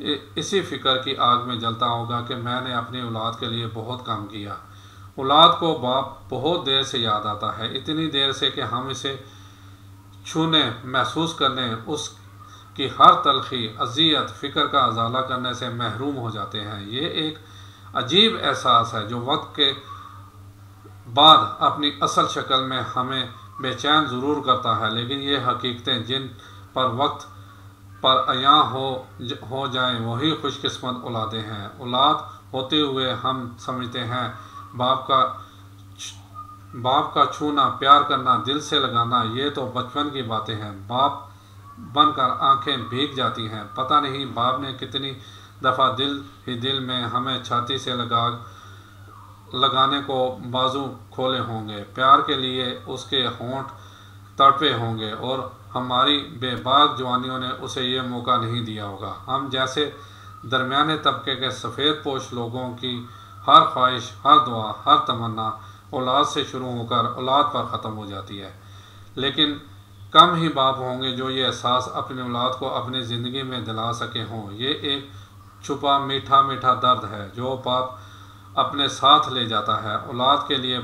اسی فکر کی آگ میں جلتا ہوگا کہ میں نے اپنی اولاد کے لیے بہت کام کیا۔ اولاد کو باپ بہت دیر سے یاد آتا ہے، اتنی دیر سے کہ ہم اسے چھونے، محسوس کرنے، اس کی ہر تلخی، اذیت، فکر کا ازالہ کرنے سے محروم ہو جاتے ہیں۔ یہ ایک عجیب احساس ہے جو وقت کے بعد اپنی اصل شکل میں ہمیں بے چین ضرور کرتا ہے، لیکن یہ حقیقتیں جن پر وقت پر عیاں ہو جائیں وہی خوش قسمت اولادیں ہیں۔ اولاد ہوتے ہوئے ہم سمجھتے ہیں باپ کا چھونا، پیار کرنا، دل سے لگانا یہ تو بچپن کی باتیں ہیں۔ باپ بن کر آنکھیں بھیگ جاتی ہیں، پتہ نہیں باپ نے کتنی دفعہ دل ہی دل میں ہمیں چھاتی سے لگانے کو بازو کھولے ہوں گے، پیار کے لیے اس کے ہونٹ تڑپے ہوں گے، اور ہماری بے باک جوانیوں نے اسے یہ موقع نہیں دیا ہوگا۔ ہم جیسے درمیانے طبقے کے سفید پوش لوگوں کی ہر خواہش، ہر دعا، ہر تمنا اولاد سے شروع ہو کر اولاد پر ختم ہو جاتی ہے، لیکن کم ہی باپ ہوں گے جو یہ احساس اپنی اولاد کو اپنی زندگی میں دلا سکے ہوں۔ یہ ایک چھپا میٹھا میٹھا درد ہے جو باپ اپنے ساتھ لے جاتا ہے۔ اولاد کے لیے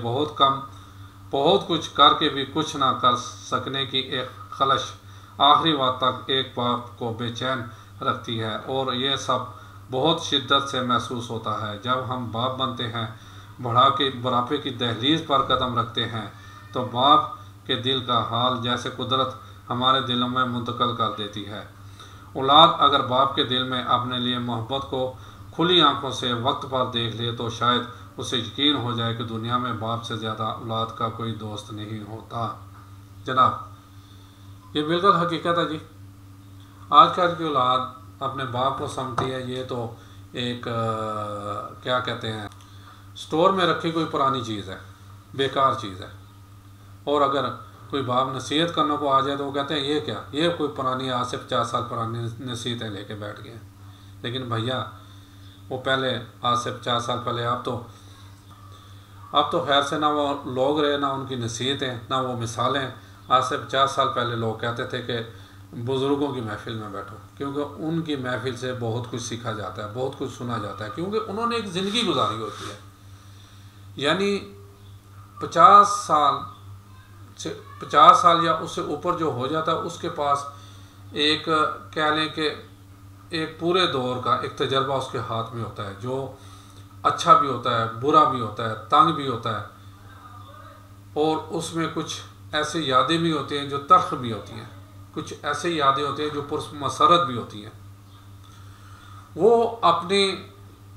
بہت کچھ کر کے بھی کچھ نہ کر سکنے کی ایک خلش آخری وقت تک ایک باپ کو بے چین رکھتی ہے، اور یہ سب بہت شدت سے محسوس ہوتا ہے جب ہم باپ بنتے ہیں، بڑھاپے کی دہلیز پر قدم رکھتے ہیں، تو باپ کے دل کا حال جیسے قدرت ہمارے دلوں میں منتقل کر دیتی ہے۔ اولاد اگر باپ کے دل میں اپنے لیے محبت کو کھلی آنکھوں سے وقت پر دیکھ لے تو شاید اسے یقین ہو جائے کہ دنیا میں باپ سے زیادہ اولاد کا کوئی دوست نہیں ہوتا۔ جناب، یہ بالکل حقیقت ہے جی۔ آج کل کی اولاد اپنے باپ کو سمجھتی ہے یہ تو ایک کیا کہتے ہیں، سٹور میں رکھی کوئی پرانی چیز ہے، بیکار چیز ہے، اور اگر کوئی باپ نصیحت کرنے کو آ جائے تو وہ کہتے ہیں یہ کیا، یہ کوئی پرانی آج سے 50 سال پرانی نصیحتیں لے کے بیٹھ گئے ہیں۔ لیکن بھیا وہ پہلے آج سے 50 سال پہلے اب تو خیر سے نہ وہ لوگ رہے، نہ ان کی نصیحتیں، نہ وہ مثالیں۔ آج سے 50 سال پہلے لوگ کہتے تھے کہ بزرگوں کی محفل میں بیٹھو، کیونکہ ان کی محفل سے بہت کچھ سیکھا جاتا ہے، بہت کچھ سنا جاتا ہے، کیونکہ انہوں نے ایک زندگی گزاری ہوتی ہے۔ یعنی 50 سال یا اس سے اوپر جو ہو جاتا ہے اس کے پاس ایک کہہ لیں کہ ایک پورے دور کا ایک تجربہ اس کے ہاتھ میں ہوتا ہے، جو اچھا بھی ہوتا ہے، برا بھی ہوتا ہے، تنگ بھی ہوتا ہے، اور اس میں کچھ ایسی یادیں بھی ہوتی ہیں جو تلخ بھی ہوتی ہیں، کچھ ایسی یادیں ہوتی ہیں جو پرمسرت بھی ہوتی ہیں۔ وہ اپنی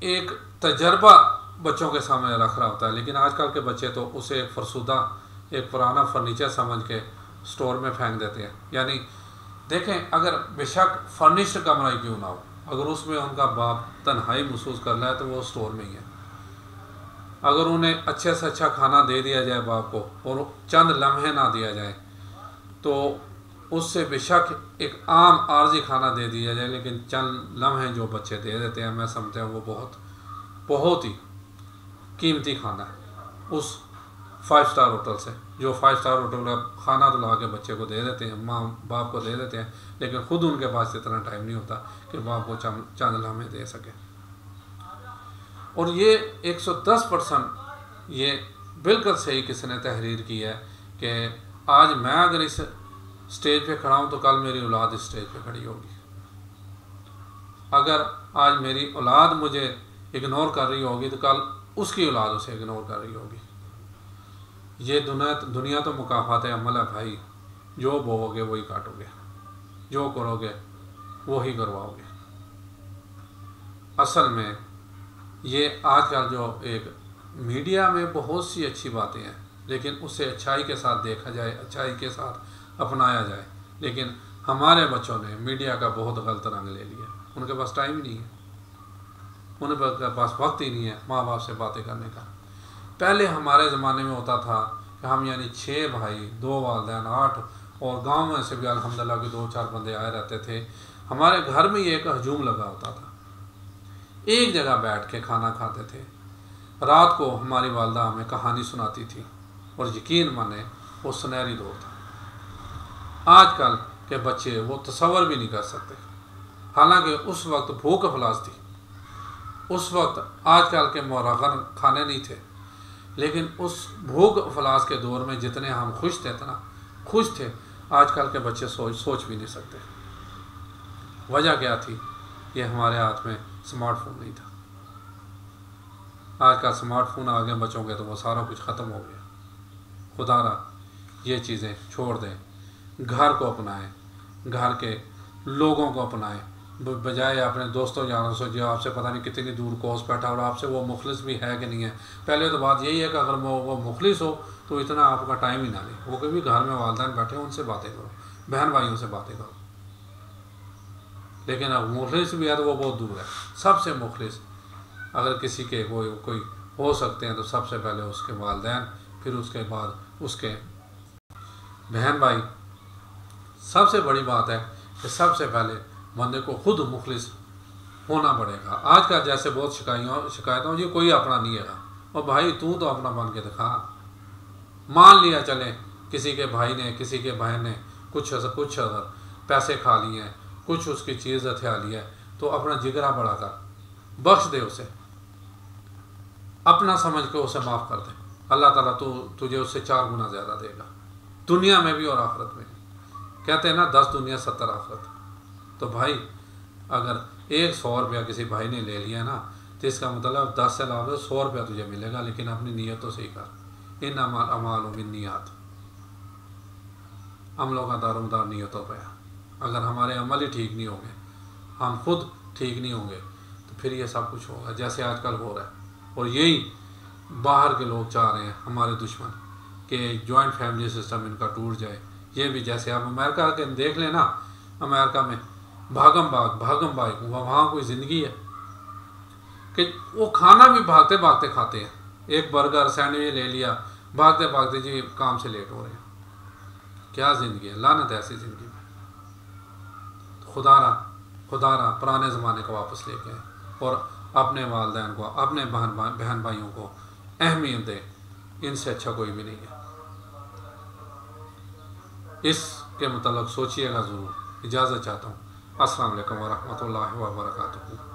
ایک تجربہ بچوں کے سامنے رکھ رہا ہوتا ہے، لیکن آج کل کے بچے تو اسے ایک فرسودہ، ایک پرانا فرنیچر سمجھ کے سٹور میں پھینک دیتے ہیں۔ یعنی دیکھیں، اگر بے شک فرنیشڈ کمرہ ہی کیوں نہ ہو، اگر اس میں ان کا باپ تنہائی محسوس کر رہا ہے تو وہ سٹور میں ہی ہے۔ اگر انہیں اچھے سے اچھا کھانا دے دیا جائے باپ کو، اور چند لمحے نہ دیا جائے، تو اس سے بے شک ایک عام عارضی کھانا دے دیا جائے، لیکن چند لمحے جو بچے دے دیتے ہیں، میں سمجھتا ہوں وہ بہت ہی قیمتی کھانا ہے اس 5 سٹار ہوٹل سے، جو 5 سٹار ہوٹل کا کھانا تو لا کے بچے کو دے دیتے ہیں، ماں باپ کو دے دیتے ہیں، لیکن خود ان کے پاس اتنا ٹائم نہیں ہوتا کہ باپ کو چند لمحے دے سکے۔ اور یہ 110% یہ بالکل صحیح کسی نے تحریر کی ہے کہ آج میں اگر اس سٹیج پہ کھڑا ہوں تو کل میری اولاد اس سٹیج پہ کھڑی ہوگی۔ اگر آج میری اولاد مجھے اگنور کر رہی ہوگی تو کل اس کی اولاد اسے اگنور کر رہی ہوگی۔ یہ دنیا تو مکافات عمل ہے بھائی، جو بوؤ گے وہی کاٹو گے، جو کرو گے وہی کرواؤ گے۔ اصل میں یہ آج کل جو ایک میڈیا میں بہت سی اچھی باتیں ہیں، لیکن اسے اچھائی کے ساتھ دیکھا جائے، اچھائی کے ساتھ اپنایا جائے، لیکن ہمارے بچوں نے میڈیا کا بہت غلط رنگ لے لیا۔ ان کے پاس ٹائم نہیں ہے، ان کے پاس وقت ہی نہیں ہے ماں باپ سے باتیں کرنے کا۔ پہلے ہمارے زمانے میں ہوتا تھا کہ ہم یعنی 6 بھائی، 2 والدین، 8، اور گاؤں میں سے بھی الحمدللہ کہ 2-4 بندے آئے رہتے تھے۔ ہمارے گھر میں یہ ایک ہجوم لگا ہوتا تھا، ایک جگہ بیٹھ کے کھانا کھاتے تھے۔ رات کو ہماری والدہ ہمیں کہانی سناتی تھی، اور یقین مانے وہ سنہری دور تھا۔ آج کل کے بچے وہ تصور بھی نہیں کر سکتے۔ حالانکہ اس وقت بھوک افلاس تھی، اس وقت آج کل کے مرغن کھانے نہیں تھے، لیکن اس بھوک افلاس کے دور میں جتنے ہم خوش تھے اتنا خوش تھے آج کل کے بچے سوچ بھی نہیں سکتے۔ وجہ کیا تھی؟ یہ ہمارے ہاتھ میں سمارٹ فون نہیں تھا۔ آج کا سمارٹ فون آ گئے بچوں کے تو وہ سارا کچھ ختم ہو گیا۔ خدا را یہ چیزیں چھوڑ دیں، گھر کو اپنائیں، گھر کے لوگوں کو اپنائیں، بجائے اپنے دوستوں یاروں سے جو آپ سے پتہ نہیں کتنی دور کوس بیٹھا اور آپ سے وہ مخلص بھی ہے کہ نہیں ہے۔ پہلے تو بات یہی ہے کہ اگر وہ مخلص ہو تو اتنا آپ کا ٹائم ہی نہ لے، وہ کبھی گھر میں والدین بیٹھے ان سے باتیں کرو، بہن بھائیوں سے باتیں کرو۔ لیکن اب مخلص بھی ہے تو وہ بہت دور ہے۔ سب سے مخلص اگر کسی کے کوئی ہو سکتے ہیں تو سب سے پہلے اس کے والدین، پھر اس کے بعد اس کے بہن بھائی۔ سب سے بڑی بات ہے کہ سب سے پہلے بندے کو خود مخلص ہونا پڑے گا۔ آج کل جیسے بہت شکایتوں یہ کوئی اپنا نہیں ہے گا، اور بھائی تو اپنا بن کے دکھا۔ مان لیا چلے کسی کے بھائی نے کسی کے بہن نے کچھ اگر پیسے کھا لیے ہیں، کچھ اس کی چیز ہتھیا لی ہے، تو اپنا جگرا بڑھا کر بخش دے اسے، اپنا سمجھ کے اسے معاف کر دے۔ اللہ تعالیٰ تجھے اس سے 4 گنا زیادہ دے گا، دنیا میں بھی اور آخرت میں بھی۔ کہتے ہیں نا 10 دنیا 70 آخرت۔ تو بھائی اگر 100 روپیہ کسی بھائی نے لے لیا نا تو اس کا مطلب 10 سے علاوہ 100 روپیہ تجھے ملے گا، لیکن اپنی نیتوں سے ہی کر۔ انما الاعمال بالنیات، عملوں کا دار و مدار نیتوں پہ ہے۔ اگر ہمارے عمل ہی ٹھیک نہیں ہوں گے، ہم خود ٹھیک نہیں ہوں گے، تو پھر یہ سب کچھ ہوگا جیسے آج کل ہو رہا ہے۔ اور یہی باہر کے لوگ چاہ رہے ہیں، ہمارے دشمن، کہ جوائنٹ فیملی سسٹم ان کا ٹوٹ جائے۔ یہ بھی جیسے آپ امریکہ کے دیکھ لیں نا، امریکہ میں بھاگم بھاگ وہاں کوئی زندگی ہے کہ وہ کھانا بھی بھاگتے بھاگتے کھاتے ہیں۔ ایک برگر سینڈوچ لے لیا، بھاگتے بھاگتے جی کام سے لیٹ ہو رہے ہیں۔ کیا زندگی ہے، لعنت ہے ایسی زندگی میں۔ خدا را پرانے زمانے کو واپس لے کے آئے اور اپنے والدین کو، اپنے بہن بھائیوں کو اہمیت دے، ان سے اچھا کوئی بھی نہیں ہے۔ اس کے متعلق سوچیے گا ضرور۔ اجازت چاہتا ہوں۔ السلام علیکم ورحمۃ اللہ وبرکاتہ۔